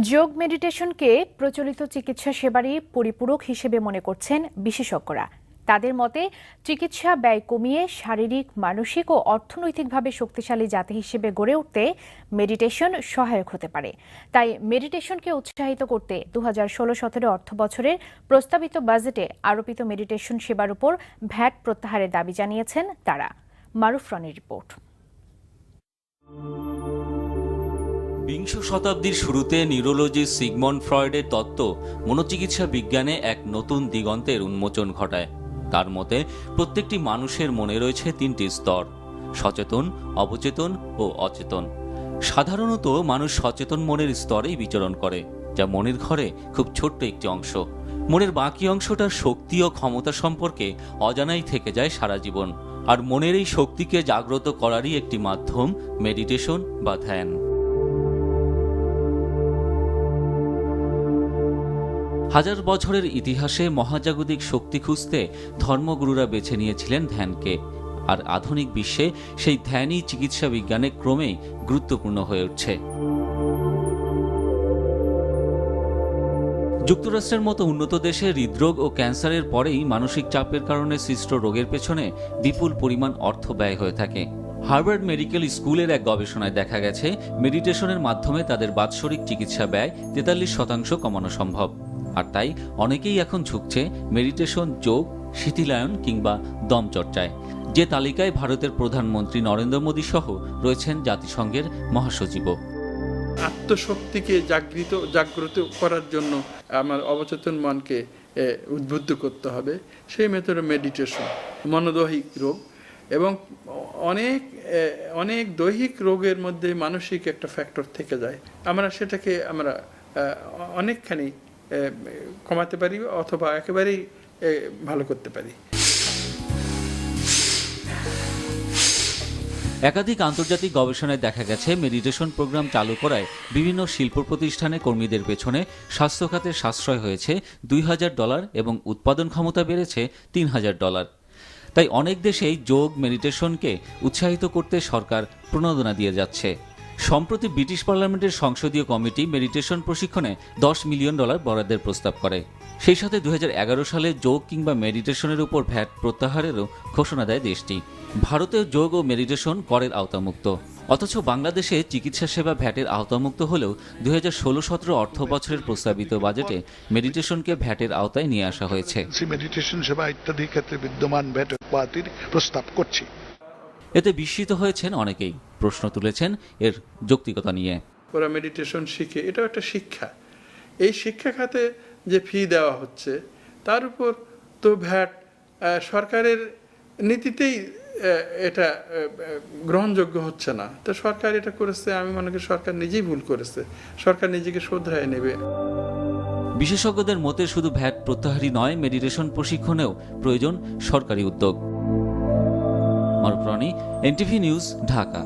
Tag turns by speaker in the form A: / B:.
A: যোগ মেডিটেশনকে প্রচলিত চিকিৎসা সেবারই পরিপূরক হিসেবে মনে করছেন বিশেষজ্ঞরা। তাদের মতে চিকিৎসা ব্যয় কমিয়ে শারীরিক, মানসিক ও অর্থনৈতিকভাবে শক্তিশালী জাতি হিসেবে গড়ে উঠতে মেডিটেশন সহায়ক হতে পারে। তাই মেডিটেশনকে উৎসাহিত করতে 2016-17 অর্থবছরের প্রস্তাবিত বাজেটে আরোপিত মেডিটেশন সেবার উপর ভ্যাট প্রত্যাহারের দাবি জানিয়েছেন তারা। মারুফ রনির রিপোর্ট।
B: বিংশ শতাব্দীর শুরুতে নিউরোলজিস্ট সিগমন্ড ফ্রয়েডের তত্ত্ব মনোচিকিৎসা বিজ্ঞানে এক নতুন দিগন্তের উন্মোচন ঘটায়। তার মতে প্রত্যেকটি মানুষের মনে রয়েছে তিনটি স্তর: সচেতন, অবচেতন ও অচেতন। সাধারণত মানুষ সচেতন মনের স্তরেই বিচরণ করে, যা মনের ঘরে খুব ছোট্ট একটি অংশ। মনের বাকি অংশটার শক্তি ও ক্ষমতা সম্পর্কে অজানাই থেকে যায় সারা জীবন। আর মনের এই শক্তিকে জাগ্রত করারই একটি মাধ্যম মেডিটেশন বা ধ্যান। হাজার বছরের ইতিহাসে মহাজাগতিক শক্তি খুঁজতে ধর্মগুরুরা বেছে নিয়েছিলেন ধ্যানকে, আর আধুনিক বিশ্বে সেই ধ্যানই চিকিৎসা বিজ্ঞানে ক্রমেই গুরুত্বপূর্ণ হয়ে উঠছে। যুক্তরাষ্ট্রের মতো উন্নত দেশে হৃদরোগ ও ক্যান্সারের পরেই মানসিক চাপের কারণে সৃষ্ট রোগের পেছনে বিপুল পরিমাণ অর্থ ব্যয় হয়ে থাকে। হার্ভার্ড মেডিকেল স্কুলের এক গবেষণায় দেখা গেছে মেডিটেশনের মাধ্যমে তাদের বাৎসরিক চিকিৎসা ব্যয় 43% কমানো সম্ভব। আর তাই অনেকেই এখন ঝুঁকছে মেডিটেশন, যোগ, শিথিলায়ন কিংবা দম চর্চায়, যে তালিকায় ভারতের প্রধানমন্ত্রী নরেন্দ্র মোদী সহ রয়েছেন জাতিসংঘের মহাসচিবও।
C: আত্মশক্তিকে জাগ্রত করার জন্য আমার অবচেতন মনকে উদ্বুদ্ধ করতে হবে। সেই মেথডে মেডিটেশন। মনোদৈহিক রোগ এবং অনেক দৈহিক রোগের মধ্যে মানসিক একটা ফ্যাক্টর থেকে যায়। সেটাকে আমরা অনেকখানি কমাতে পারি অথবা একেবারেই ভালো করতে পারি।
B: একাধিক আন্তর্জাতিক গবেষণায় দেখা গেছে মেডিটেশন প্রোগ্রাম চালু করায় বিভিন্ন শিল্প প্রতিষ্ঠানে কর্মীদের পেছনে স্বাস্থ্য খাতের সাশ্রয় হয়েছে $2,000 এবং উৎপাদন ক্ষমতা বেড়েছে $3,000। তাই অনেক দেশেই যোগ মেডিটেশনকে উৎসাহিত করতে সরকার প্রণোদনা দিয়ে যাচ্ছে। সম্প্রতি ব্রিটিশ পার্লামেন্টের সংসদীয় কমিটি মেডিটেশন প্রশিক্ষণে $10 মিলিয়ন বরাদ্দের প্রস্তাব করে। সেই সাথে 2011 সালে যোগ কিংবা মেডিটেশনের উপর ভ্যাট প্রত্যাহারেরও ঘোষণা দেয় দেশটি। ভারতেও যোগ ও মেডিটেশন করের আওতামুক্ত, অথচ বাংলাদেশে চিকিৎসা সেবা ভ্যাটের আওতামুক্ত হলেও 2016-17 অর্থ বছরের প্রস্তাবিত বাজেটে মেডিটেশনকে ভ্যাটের আওতায় নিয়ে আসা হয়েছে।
D: মেডিটেশন সেবা ইত্যাদি ক্ষেত্রে বিদ্যমান ভ্যাট বাতিল প্রস্তাব করছি।
B: এতে বিস্মিত হয়েছেন অনেকেই, প্রশ্ন তুলেছেন এর যৌক্তিকতা নিয়ে।
C: ওরা মেডিটেশন শিখে, এটাও একটা শিক্ষা। এই শিক্ষা খাতে যে ফি দেওয়া হচ্ছে তার উপর তো ভ্যাট সরকারের নীতিতেই এটা গ্রহণযোগ্য হচ্ছে না। তো সরকার এটা করেছে, আমি মনে করি সরকার নিজেই ভুল করেছে, সরকার নিজেকে শোধরায় নেবে।
B: বিশেষজ্ঞদের মতে শুধু ভ্যাট প্রত্যাহারই নয়, মেডিটেশন প্রশিক্ষণেও প্রয়োজন সরকারি উদ্যোগ। মারুফ রনি, NTV নিউজ, ঢাকা।